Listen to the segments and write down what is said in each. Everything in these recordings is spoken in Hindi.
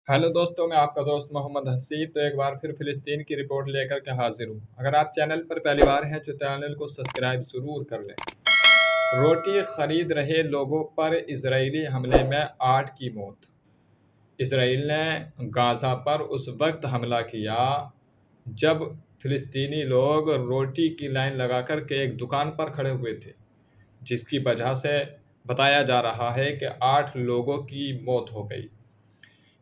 हेलो दोस्तों, मैं आपका दोस्त मोहम्मद हसीब। तो एक बार फिर फ़िलिस्तीन की रिपोर्ट लेकर के हाजिर हूँ। अगर आप चैनल पर पहली बार हैं तो चैनल को सब्सक्राइब ज़रूर कर लें। रोटी खरीद रहे लोगों पर इजरायली हमले में 8 की मौत। इसराइल ने गाज़ा पर उस वक्त हमला किया जब फ़िलिस्तीनी लोग रोटी की लाइन लगाकर के एक दुकान पर खड़े हुए थे, जिसकी वजह से बताया जा रहा है कि 8 लोगों की मौत हो गई।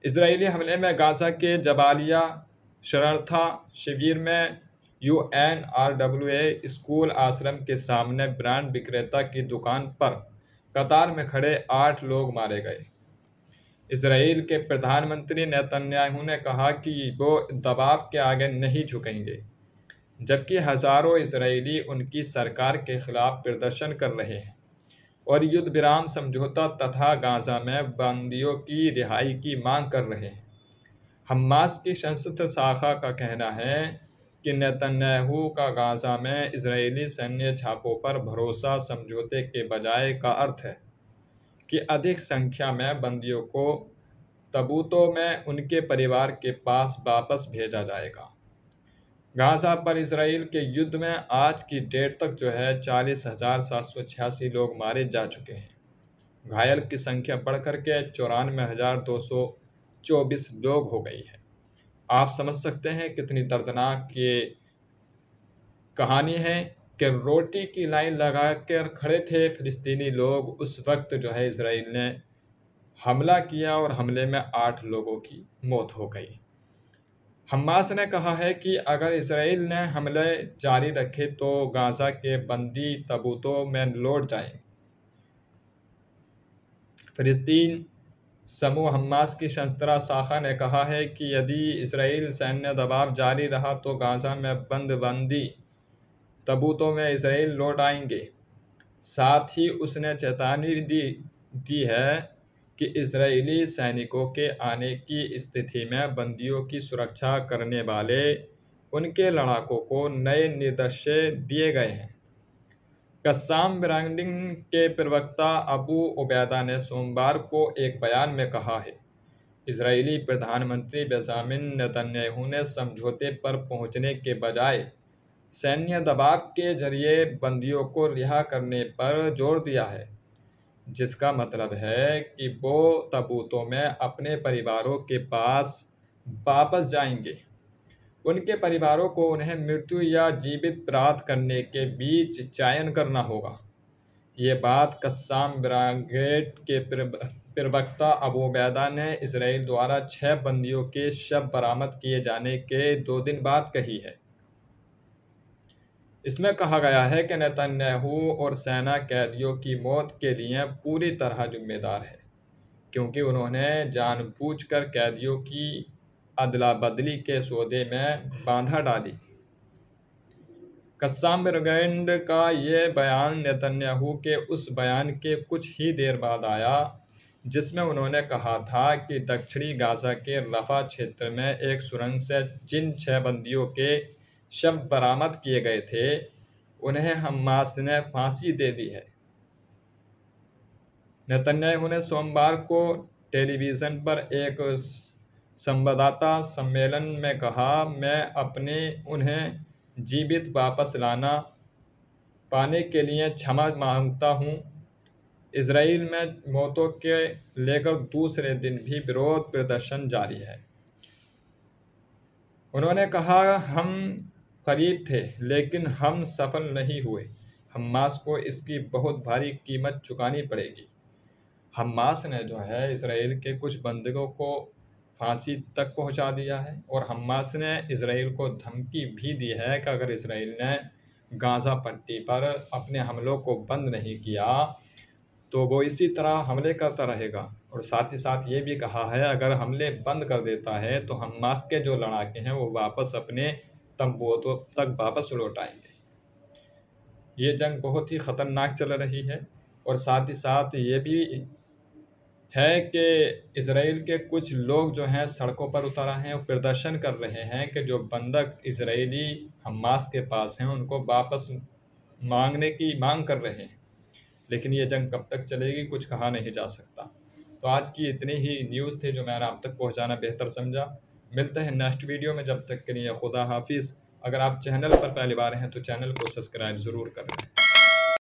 इजरायली हमले में गाज़ा के जबालिया शरणथा शिविर में UNRWA स्कूल आश्रम के सामने ब्रांड विक्रेता की दुकान पर कतार में खड़े 8 लोग मारे गए। इसराइल के प्रधानमंत्री नेतन्याहू ने कहा कि वो दबाव के आगे नहीं झुकेंगे, जबकि हजारों इसराइली उनकी सरकार के खिलाफ प्रदर्शन कर रहे हैं और युद्ध विराम समझौता तथा गाज़ा में बंदियों की रिहाई की मांग कर रहे हैं। हमास की संसद शाखा का कहना है कि नेतन्याहू का गाज़ा में इजरायली सैन्य छापों पर भरोसा समझौते के बजाय का अर्थ है कि अधिक संख्या में बंदियों को तबूतों में उनके परिवार के पास वापस भेजा जाएगा। गाज़ा पर इसराइल के युद्ध में आज की डेट तक 40,786 लोग मारे जा चुके हैं। घायल की संख्या बढ़कर के 94,224 लोग हो गई है। आप समझ सकते हैं कितनी दर्दनाक ये कहानी है कि रोटी की लाइन लगा कर खड़े थे फिलिस्तीनी लोग उस वक्त इसराइल ने हमला किया और हमले में 8 लोगों की मौत हो गई। हमास ने कहा है कि अगर इसराइल ने हमले जारी रखे तो गाज़ा के बंदी तबूतों में लौट जाएंगे। फिलिस्तीन समूह हमास की संस्था शाखा ने कहा है कि यदि इसराइल सैन्य दबाव जारी रहा तो गाज़ा में बंदी तबूतों में इसराइल लौट आएंगे। साथ ही उसने चेतावनी दी है कि इजरायली सैनिकों के आने की स्थिति में बंदियों की सुरक्षा करने वाले उनके लड़ाकों को नए निर्देश दिए गए हैं। कस्साम ब्रांडिंग के प्रवक्ता अबू उबैदा ने सोमवार को एक बयान में कहा है, इजरायली प्रधानमंत्री बेंजामिन नेतन्याहू ने समझौते पर पहुंचने के बजाय सैन्य दबाव के जरिए बंदियों को रिहा करने पर जोर दिया है, जिसका मतलब है कि वो तबूतों में अपने परिवारों के पास वापस जाएंगे। उनके परिवारों को उन्हें मृत्यु या जीवित प्राप्त करने के बीच चयन करना होगा। ये बात कस्साम ब्रिगेड के प्रवक्ता अबू उबैदा ने इसराइल द्वारा 6 बंदियों के शव बरामद किए जाने के 2 दिन बाद कही है। इसमें कहा गया है कि नेतन्याहू और सेना कैदियों की मौत के लिए पूरी तरह जिम्मेदार है, क्योंकि उन्होंने जानबूझकर कैदियों की अदला बदली के सौदे में बाधा डाली। कस्साम ब्रिगेड का ये बयान नेतन्याहू के उस बयान के कुछ ही देर बाद आया जिसमें उन्होंने कहा था कि दक्षिणी गाज़ा के रफा क्षेत्र में एक सुरंग से जिन 6 बंदियों के शव बरामद किए गए थे उन्हें हमास ने फांसी दे दी है। नेतन्याहू ने सोमवार को टेलीविज़न पर एक संवाददाता सम्मेलन में कहा, मैं उन्हें जीवित वापस लाना पाने के लिए क्षमा मांगता हूं। इजराइल में मौतों के लेकर दूसरे दिन भी विरोध प्रदर्शन जारी है। उन्होंने कहा, हम करीब थे लेकिन हम सफल नहीं हुए। हमास को इसकी बहुत भारी कीमत चुकानी पड़ेगी। हमास ने इसराइल के कुछ बंदियों को फांसी तक पहुंचा दिया है और हमास ने इसराइल को धमकी भी दी है कि अगर इसराइल ने गाज़ा पट्टी पर अपने हमलों को बंद नहीं किया तो वो इसी तरह हमले करता रहेगा। और साथ ही साथ ये भी कहा है, अगर हमले बंद कर देता है तो हमास के जो लड़ाके हैं वो वापस अपने तंबुओं तक वापस लौट आएंगे। ये जंग बहुत ही ख़तरनाक चल रही है और साथ ही साथ ये भी है कि इसराइल के कुछ लोग सड़कों पर उतर आए हैं और प्रदर्शन कर रहे हैं कि जो बंधक इसराइली हमास के पास हैं उनको वापस मांगने की मांग कर रहे हैं। लेकिन ये जंग कब तक चलेगी कुछ कहा नहीं जा सकता। तो आज की इतनी ही न्यूज़ थी जो मैंने आप तक पहुंचाना बेहतर समझा। मिलते हैं नेक्स्ट वीडियो में, जब तक के लिए खुदा हाफिज़। अगर आप चैनल पर पहली बार हैं तो चैनल को सब्सक्राइब ज़रूर कर लें।